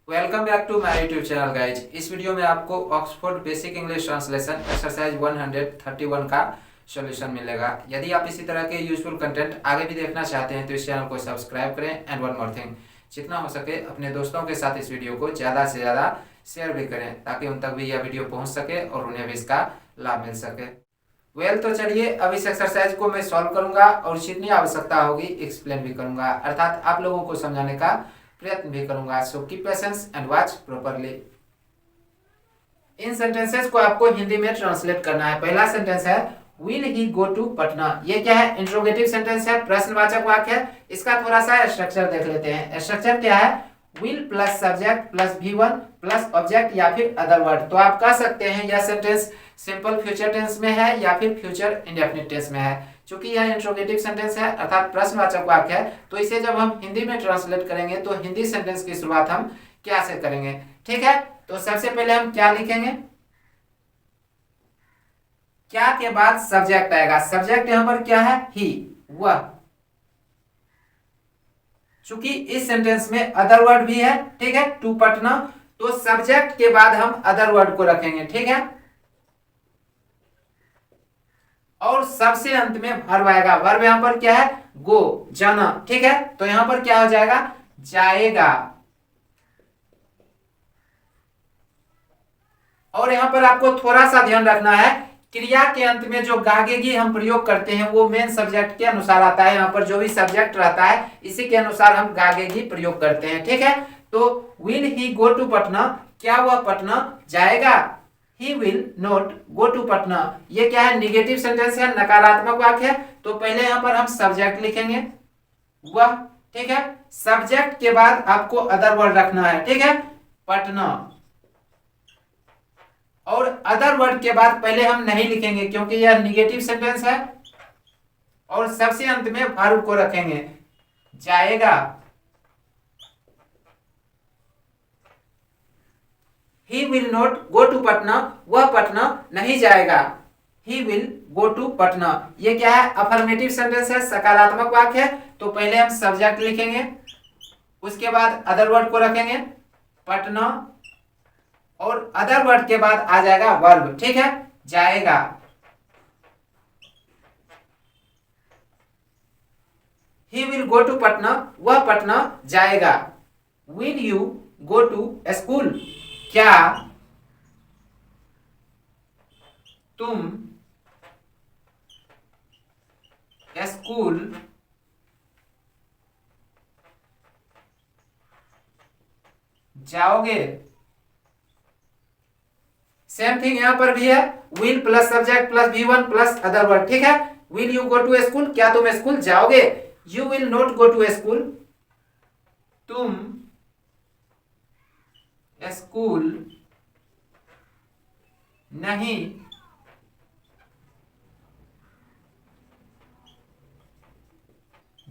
Welcome back to my YouTube channel guys. इस video में आपको Oxford basic English translation exercise 131 का solution मिलेगा। यदि आप इसी तरह के यूजफुल कंटेंट आगे भी देखना चाहते हैं तो इस चैनल को सब्सक्राइब करें। एंड वन मोर थिंग, जितना हो सके अपने दोस्तों के साथ इस वीडियो को ज़्यादा से ज़्यादा शेयर भी करें ताकि उन तक भी यह वीडियो पहुँच सके और उन्हें भी इसका लाभ मिल सके। तो चलिए अब इस एक्सरसाइज को मैं सॉल्व करूंगा और जितनी आवश्यकता होगी एक्सप्लेन भी करूंगा, अर्थात आप लोगों को समझाने का प्रयत्न भी करूंगा। So keep patience and watch properly. In sentences को आपको हिंदी में ट्रांसलेट करना है। पहला सेंटेंस है will he go to Patna. ये क्या है? इंट्रोगेटिव सेंटेंस है, प्रश्नवाचक वाक्य है। इसका थोड़ा सा स्ट्रक्चर देख लेते हैं। स्ट्रक्चर क्या है? Will plus subject plus V1 plus object या फिर अदर वर्ड। तो आप कह सकते हैं यह सेंटेंस सिंपल फ्यूचर टेंस में है या फिर फ्यूचर इंडेफिनिट टेंस में है। चूंकि यह इंट्रोगेटिव सेंटेंस है अर्थात प्रश्नवाचक वाक्य है, तो इसे जब हम हिंदी में ट्रांसलेट करेंगे तो हिंदी सेंटेंस की शुरुआत हम क्या से करेंगे? ठीक है, तो सबसे पहले हम क्या लिखेंगे? क्या के बाद सब्जेक्ट आएगा। सब्जेक्ट यहां पर क्या है? ही, वह। चूंकि इस सेंटेंस में अदर वर्ड भी है, ठीक है, टू पटना, तो सब्जेक्ट के बाद हम अदर वर्ड को रखेंगे। ठीक है, और सबसे अंत में वर्ब आएगा। वर्ब यहां पर क्या है? गो, जाना। ठीक है, तो यहां पर क्या हो जाएगा? जाएगा। और यहां पर आपको थोड़ा सा ध्यान रखना है, क्रिया के अंत में जो गागेगी हम प्रयोग करते हैं वो मेन सब्जेक्ट के अनुसार आता है। यहाँ पर जो भी सब्जेक्ट रहता है इसी के अनुसार हम गागेगी प्रयोग करते हैं। ठीक है, तो will he go to Patna, क्या वह पटना जाएगा? He will not go to Patna. ये क्या है? निगेटिव सेंटेंस है, नकारात्मक वाक्य है। तो पहले यहां पर हम सब्जेक्ट लिखेंगे, वह। ठीक है, सब्जेक्ट के बाद आपको अदर वर्ड रखना है। ठीक है, पटना। और अदर वर्ड के बाद पहले हम नहीं लिखेंगे क्योंकि यह निगेटिव सेंटेंस है। और सबसे अंत में वर्ब को रखेंगे, जाएगा। He will not go to Patna, वह पटना नहीं जाएगा। He will go to Patna. ये क्या है? अफर्मेटिव सेंटेंस है, सकारात्मक वाक्य है। तो पहले हम सब्जेक्ट लिखेंगे, उसके बाद अदर वर्ड को रखेंगे, पटना, और अदर वर्ड के बाद आ जाएगा वर्ब। ठीक है, जाएगा। He will go to Patna, वह पटना जाएगा। Will you go to school, क्या तुम स्कूल जाओगे? सेम थिंग यहां पर भी है, will plus subject plus V1 plus other word. ठीक है, will you go to school, क्या तुम स्कूल जाओगे? You will not go to school, तुम स्कूल नहीं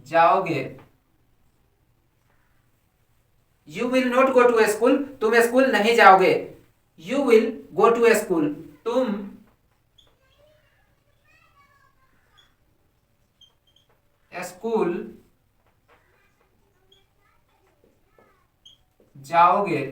जाओगे। You will not go to school, तुम स्कूल नहीं जाओगे। You will go to school, तुम स्कूल जाओगे।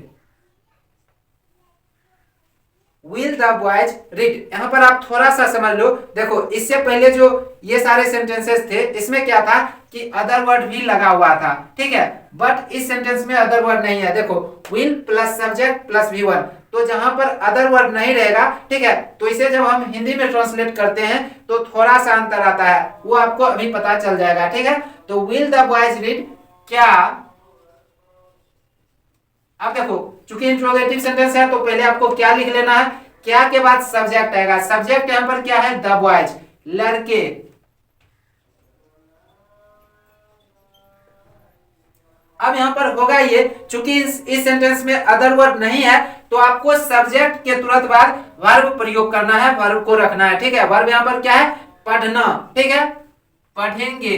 विल द बॉयज रीड, यहां पर आप थोड़ा सा समझ लो। देखो, इससे पहले जो ये सारे सेंटेंसेस थे इसमें क्या था कि अदर वर्ड भी लगा हुआ था। ठीक है, बट इस सेंटेंस में अदर वर्ड नहीं है। देखो, will plus subject plus V1, तो जहां पर अदर वर्ड नहीं रहेगा, ठीक है, तो इसे जब हम हिंदी में ट्रांसलेट करते हैं तो थोड़ा सा अंतर आता है, वो आपको अभी पता चल जाएगा। ठीक है, तो विल द बॉयज रीड, क्या। अब देखो, चूंकि इंट्रोगेटिव सेंटेंस है तो पहले आपको क्या लिख लेना है? क्या के बाद सब्जेक्ट आएगा। सब्जेक्ट यहां पर क्या है? द बॉयज, लड़के। अब यहां पर होगा ये, चूंकि इस सेंटेंस में अदर वर्ड नहीं है तो आपको सब्जेक्ट के तुरंत बाद वर्ब प्रयोग करना है, वर्ब को रखना है। ठीक है, वर्ब यहां पर क्या है? पढ़ना। ठीक है, पढ़ेंगे।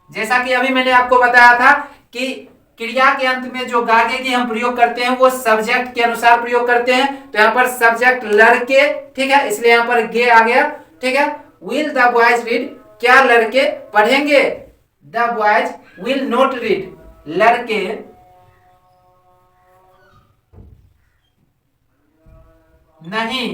जैसा कि अभी मैंने आपको बताया था कि क्रिया के अंत में जो गागे की हम प्रयोग करते हैं वो सब्जेक्ट के अनुसार प्रयोग करते हैं। तो यहाँ पर सब्जेक्ट लड़के, ठीक है, इसलिए यहाँ पर गे आ गया। ठीक है, विल द बॉयज रीड, क्या लड़के पढ़ेंगे? The boys will not read, लड़के नहीं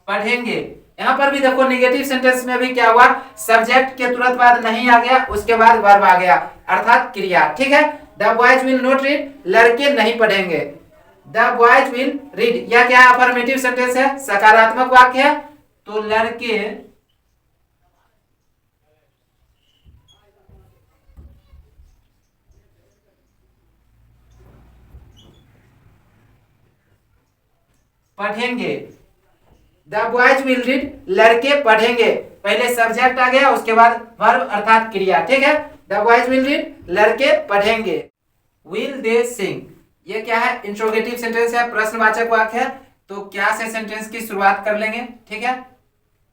पढ़ेंगे। यहां पर भी देखो निगेटिव सेंटेंस में भी क्या हुआ, सब्जेक्ट के तुरंत बाद नहीं आ गया, उसके बाद वर्ब आ गया अर्थात क्रिया। ठीक है, the boys will not read, लड़के नहीं पढ़ेंगे। द बॉयज विल रीड, यह क्या है, अफर्मेटिव सेंटेंस है, सकारात्मक वाक्य है, तो लड़के पढ़ेंगे। द बॉयज विल रीड, लड़के पढ़ेंगे, पहले सब्जेक्ट आ गया, उसके बाद वर्ब अर्थात क्रिया। ठीक है, द बॉयज विल रीड, लड़के पढ़ेंगे। विल दे सिंग, ये क्या है, इंट्रोगेटिव सेंटेंस है, प्रश्नवाचक वाक्य है, तो क्या से सेंटेंस की शुरुआत कर लेंगे। ठीक है,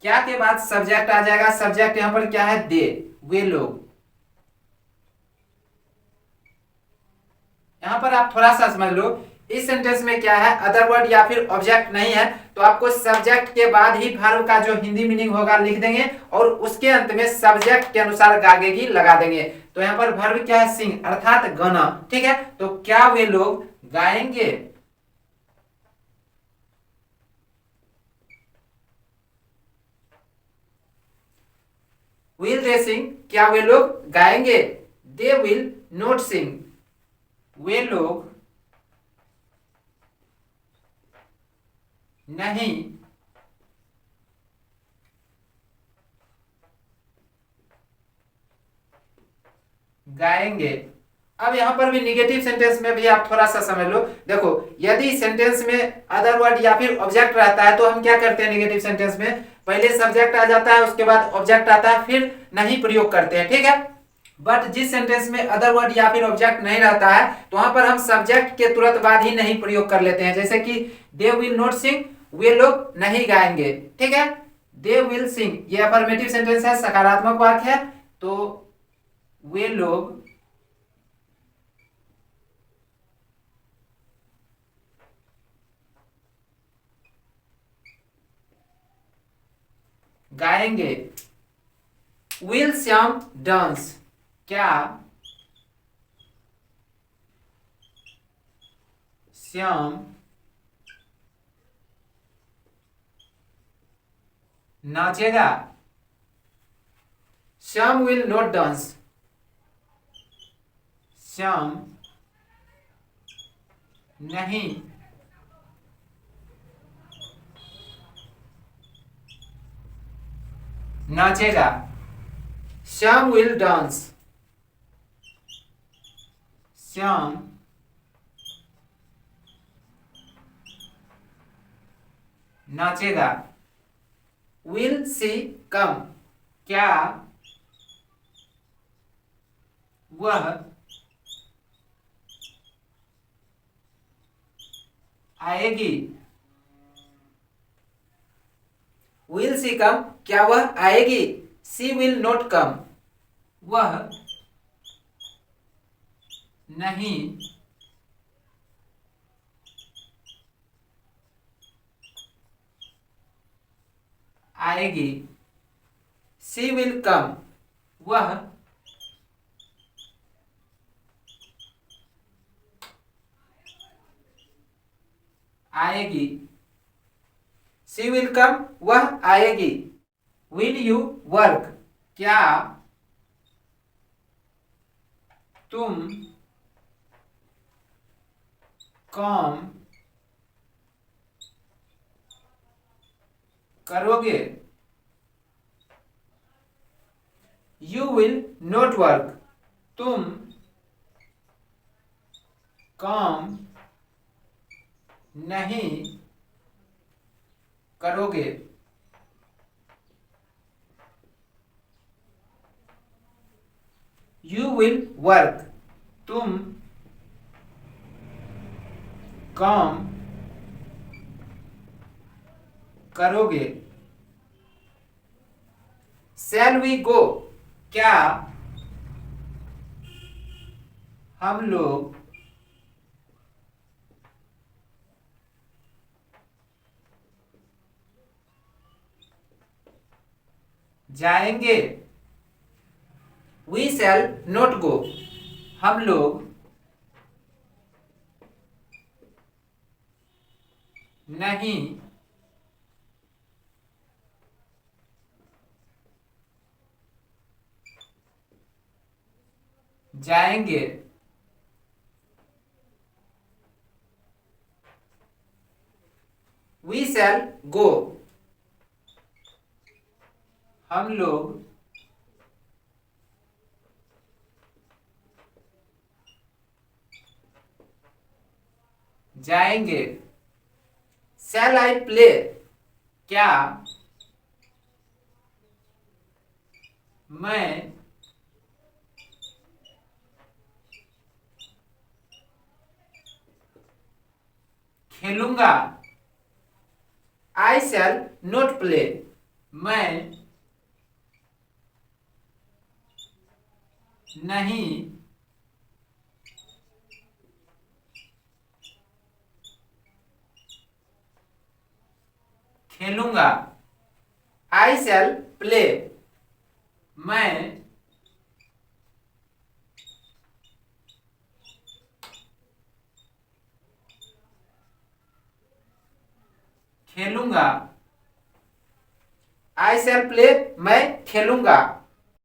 क्या के बाद सब्जेक्ट आ जाएगा, सब्जेक्ट यहां पर क्या है, दे, वे लोग। यहां पर आप थोड़ा सा समझ लो, इस सेंटेंस में क्या है, अदर वर्ड या फिर ऑब्जेक्ट नहीं है, तो आपको सब्जेक्ट के बाद ही वर्ब का जो हिंदी मीनिंग होगा लिख देंगे और उसके अंत में सब्जेक्ट के अनुसार गागे की लगा देंगे। तो यहाँ पर वर्ब क्या है, सिंग अर्थात गाना। ठीक है, तो क्या वे लोग गाएंगे, विल दे सिंग, क्या वे लोग गाएंगे। दे विल नॉट सिंग, वे लोग नहीं गाएंगे। अब यहां पर भी निगेटिव सेंटेंस में भी आप थोड़ा सा समझ लो। देखो, यदि सेंटेंस में अदर वर्ड या फिर ऑब्जेक्ट रहता है तो हम क्या करते हैं, निगेटिव सेंटेंस में पहले सब्जेक्ट आ जाता है, उसके बाद ऑब्जेक्ट आता है, फिर नहीं प्रयोग करते हैं। ठीक है, बट जिस सेंटेंस में अदर वर्ड या फिर ऑब्जेक्ट नहीं रहता है तो वहां पर हम सब्जेक्ट के तुरंत बाद ही नहीं प्रयोग कर लेते हैं। जैसे कि दे विल नॉट सिंग, वे लोग नहीं गाएंगे। ठीक है, दे विल सिंग ये अफर्मेटिव सेंटेंस है, सकारात्मक वाक्य है, तो वे लोग गाएंगे। विल श्याम डांस, क्या श्याम नाचेगा। Shyam will not dance, Shyam नहीं नाचेगा। श्याम विल डांस, श्याम नाचेगा। विल सी कम, क्या वह आएगी। विल सी कम, क्या वह आएगी। सी विल नॉट कम, वह नहीं आएगी। सी विल कम, वह आएगी। सी विल कम, वह आएगी। विल यू वर्क, क्या तुम काम करोगे। यू विल नॉट वर्क, तुम काम नहीं करोगे। यू विल वर्क, तुम काम करोगे। शैल वी गो, क्या हम लोग जाएंगे। वी शैल नॉट गो, हम लोग नहीं जाएंगे। वी शैल गो, हम लोग जाएंगे। शैल आई प्ले, क्या मैं खेलूंगा। आई शैल नॉट प्ले, मैं नहीं खेलूंगा। आई शैल प्ले, मैं खेलूंगा। आई शैल प्ले, मैं खेलूंगा।